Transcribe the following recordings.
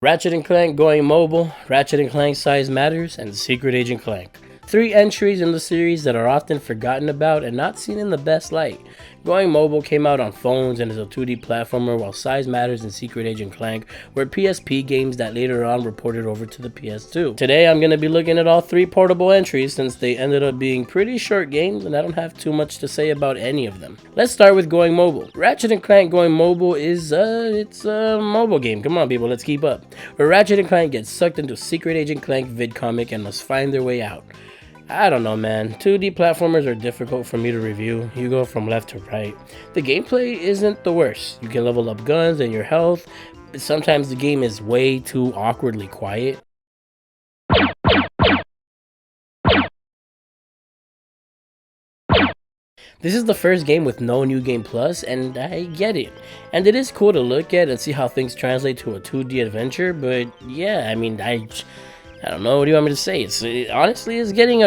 Ratchet and Clank going mobile, Ratchet and Clank Size Matters, and Secret Agent Clank. 3 entries in the series that are often forgotten about and not seen in the best light. Going Mobile came out on phones and is a 2D platformer, while Size Matters and Secret Agent Clank were PSP games that later on were ported over to the PS2. Today I'm going to be looking at all 3 portable entries since they ended up being pretty short games and I don't have too much to say about any of them. Let's start with Going Mobile. Ratchet and Clank Going Mobile is it's a mobile game. Come on people, let's keep up. Where Ratchet and Clank gets sucked into Secret Agent Clank vidcomic and must find their way out. I don't know, man. 2D platformers are difficult for me to review. You go from left to right. The gameplay isn't the worst. You can level up guns and your health. Sometimes the game is way too awkwardly quiet. This is the first game with no New Game Plus, and I get it. And it is cool to look at and see how things translate to a 2D adventure, but yeah, I mean, I don't know, what do you want me to say? Honestly, it's getting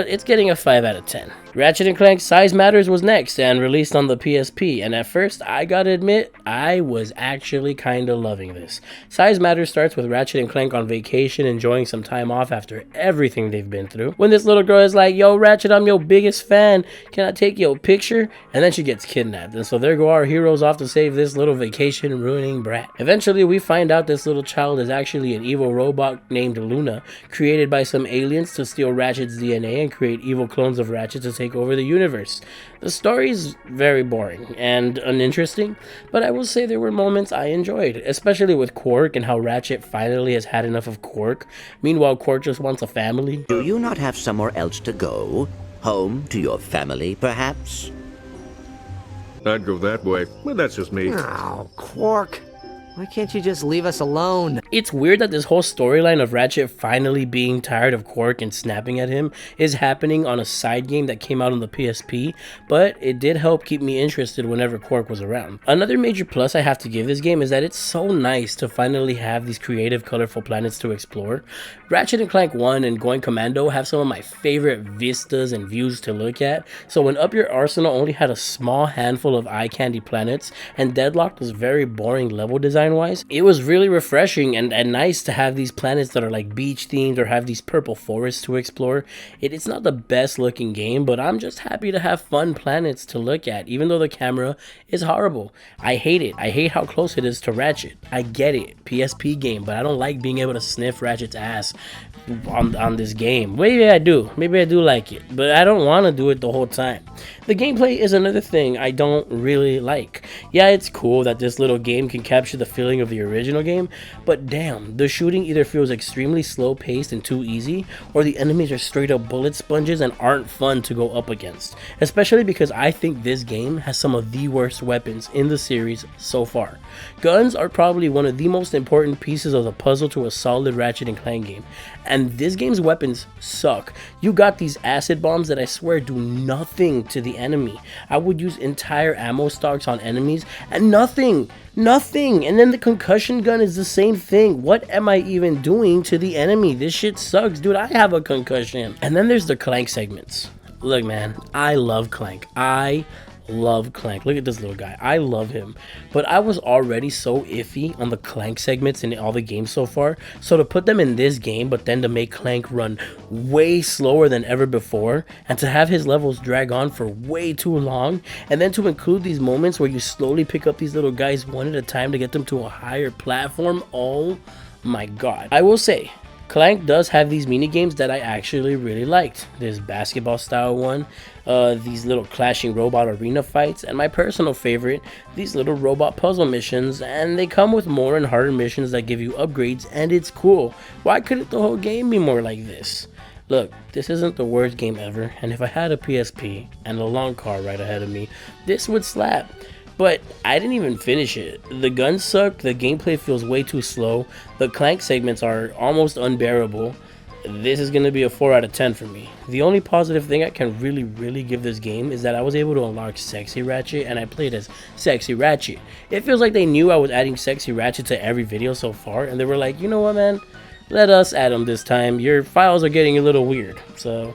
a 5 out of 10. Ratchet and Clank Size Matters was next and released on the PSP, and at first, I gotta admit, I was actually kinda loving this. Size Matters starts with Ratchet and Clank on vacation, enjoying some time off after everything they've been through. When this little girl is like, "Yo, Ratchet, I'm your biggest fan, can I take your picture?" And then she gets kidnapped, and so there go our heroes off to save this little vacation-ruining brat. Eventually, we find out this little child is actually an evil robot named Luna, created by some aliens to steal Ratchet's DNA and create evil clones of Ratchet to take over the universe. The story's very boring and uninteresting, but I will say there were moments I enjoyed, especially with Quark and how Ratchet finally has had enough of Quark. Meanwhile, Quark just wants a family. Do you not have somewhere else to go? Home to your family, perhaps? I'd go that way, but that's just me. Oh, Quark. Why can't you just leave us alone? It's weird that this whole storyline of Ratchet finally being tired of Quark and snapping at him is happening on a side game that came out on the PSP, but it did help keep me interested whenever Quark was around. Another major plus I have to give this game is that it's so nice to finally have these creative, colorful planets to explore. Ratchet and Clank 1 and Going Commando have some of my favorite vistas and views to look at, so when Up Your Arsenal only had a small handful of eye candy planets and Deadlocked was very boring level design wise, it was really refreshing and nice to have these planets that are like beach themed or have these purple forests to explore. It's not the best looking game, but I'm just happy to have fun planets to look at, even though the camera is horrible. I hate it. I hate how close it is to Ratchet. I get it, PSP game, but I don't like being able to sniff Ratchet's ass on this game. Maybe I do like it, but I don't want to do it the whole time. The gameplay is another thing I don't really like. Yeah, it's cool that this little game can capture the feeling of the original game, but damn, the shooting either feels extremely slow paced and too easy, or the enemies are straight up bullet sponges and aren't fun to go up against, especially because I think this game has some of the worst weapons in the series so far. Guns are probably one of the most important pieces of the puzzle to a solid Ratchet and Clank game, and this game's weapons suck. You got these acid bombs that I swear do nothing to the enemy. I would use entire ammo stocks on enemies and nothing, and then the concussion gun is the same thing. What am I even doing to the enemy? This shit sucks, dude. I have a concussion. And then there's the Clank segments. Look, man, I love Clank. Look at this little guy. I love him. But I was already so iffy on the Clank segments in all the games so far. So to put them in this game, but then to make Clank run way slower than ever before, and to have his levels drag on for way too long, and then to include these moments where you slowly pick up these little guys one at a time to get them to a higher platform, oh my god. I will say, Clank does have these mini games that I actually really liked. This basketball style one, these little clashing robot arena fights, and my personal favorite, these little robot puzzle missions, and they come with more and harder missions that give you upgrades, and it's cool. Why couldn't the whole game be more like this? Look, this isn't the worst game ever, and if I had a PSP and a long car right ahead of me, this would slap. But I didn't even finish it. The guns suck, the gameplay feels way too slow, the Clank segments are almost unbearable. This is going to be a 4 out of 10 for me. The only positive thing I can really give this game is that I was able to unlock Sexy Ratchet and I played as Sexy Ratchet. It feels like they knew I was adding Sexy Ratchet to every video so far, and they were like, you know what, man? Let us add them this time. Your files are getting a little weird. So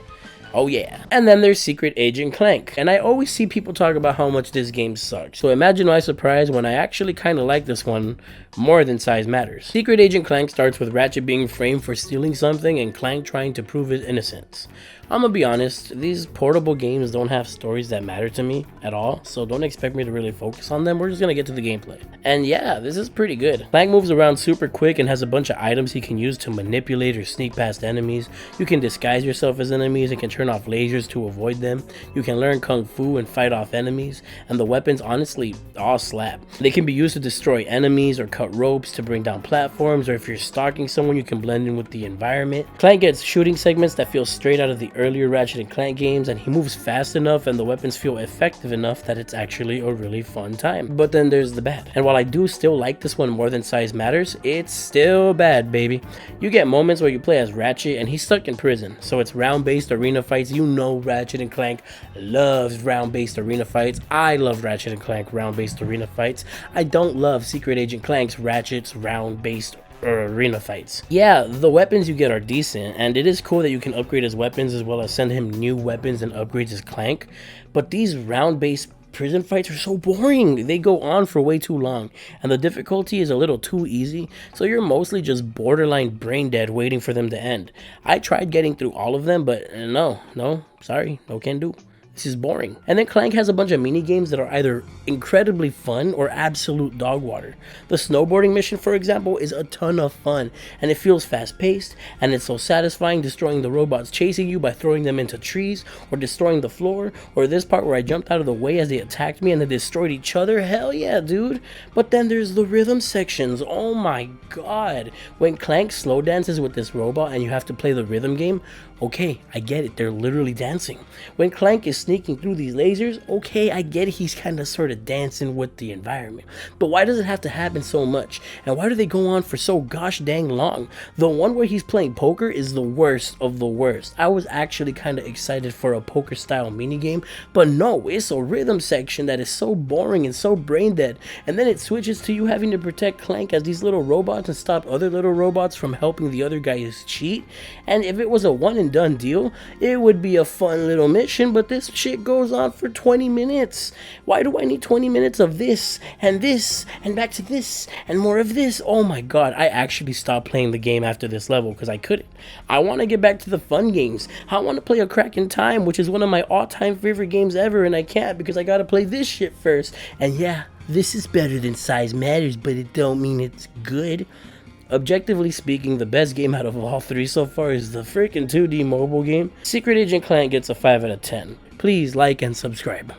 Oh yeah. And then there's Secret Agent Clank. And I always see people talk about how much this game sucks. So imagine my surprise when I actually kind of like this one more than size matters. Secret Agent Clank starts with Ratchet being framed for stealing something and Clank trying to prove his innocence. I'm gonna be honest, these portable games don't have stories that matter to me at all, so don't expect me to really focus on them. We're just gonna get to the gameplay. And yeah, this is pretty good. Clank moves around super quick and has a bunch of items he can use to manipulate or sneak past enemies. You can disguise yourself as enemies and can turn off lasers to avoid them. You can learn kung fu and fight off enemies, and the weapons honestly all slap. They can be used to destroy enemies or cut ropes to bring down platforms, or if you're stalking someone you can blend in with the environment. Clank gets shooting segments that feel straight out of the earlier Ratchet and Clank games, and he moves fast enough and the weapons feel effective enough that it's actually a really fun time. But then there's the bad. And while I do still like this one more than size matters, it's still bad, baby. You get moments where you play as Ratchet and he's stuck in prison, so it's round-based arena fights. You know Ratchet and Clank loves round-based arena fights. I love Ratchet and Clank round-based arena fights. I don't love Secret Agent Clank's Ratchet's round-based arena fights. Yeah, the weapons you get are decent, and it is cool that you can upgrade his weapons as well as send him new weapons and upgrades his Clank, but these round-based prison fights are so boring. They go on for way too long, and the difficulty is a little too easy, so you're mostly just borderline brain dead waiting for them to end. I tried getting through all of them, but no, sorry, no can do. This is boring. And then Clank has a bunch of mini games that are either incredibly fun or absolute dog water. The snowboarding mission, for example, is a ton of fun, and it feels fast paced, and it's so satisfying destroying the robots chasing you by throwing them into trees or destroying the floor, or this part where I jumped out of the way as they attacked me and they destroyed each other. Hell yeah, dude. But then there's the rhythm sections. Oh my god. When Clank slow dances with this robot and you have to play the rhythm game, okay, I get it, they're literally dancing. When Clank is sneaking through these lasers, okay, I get it, he's kind of sort of dancing with the environment. But why does it have to happen so much? And why do they go on for so gosh dang long? The one where he's playing poker is the worst of the worst. I was actually kind of excited for a poker style minigame, but no, it's a rhythm section that is so boring and so brain dead. And then it switches to you having to protect Clank as these little robots and stop other little robots from helping the other guys cheat. And if it was a one and done deal, it would be a fun little mission, but this shit goes on for 20 minutes. Why do I need 20 minutes of this and back to this and more of this? Oh my god, I actually stopped playing the game after this level because I couldn't. I want to get back to the fun games. I want to play A Crack in Time, which is one of my all-time favorite games ever, and I can't because I gotta play this shit first. And yeah, this is better than size matters, but it don't mean it's good. Objectively speaking, the best game out of all three so far is the freaking 2D mobile game. Secret Agent Clank gets a 5 out of 10. Please like and subscribe.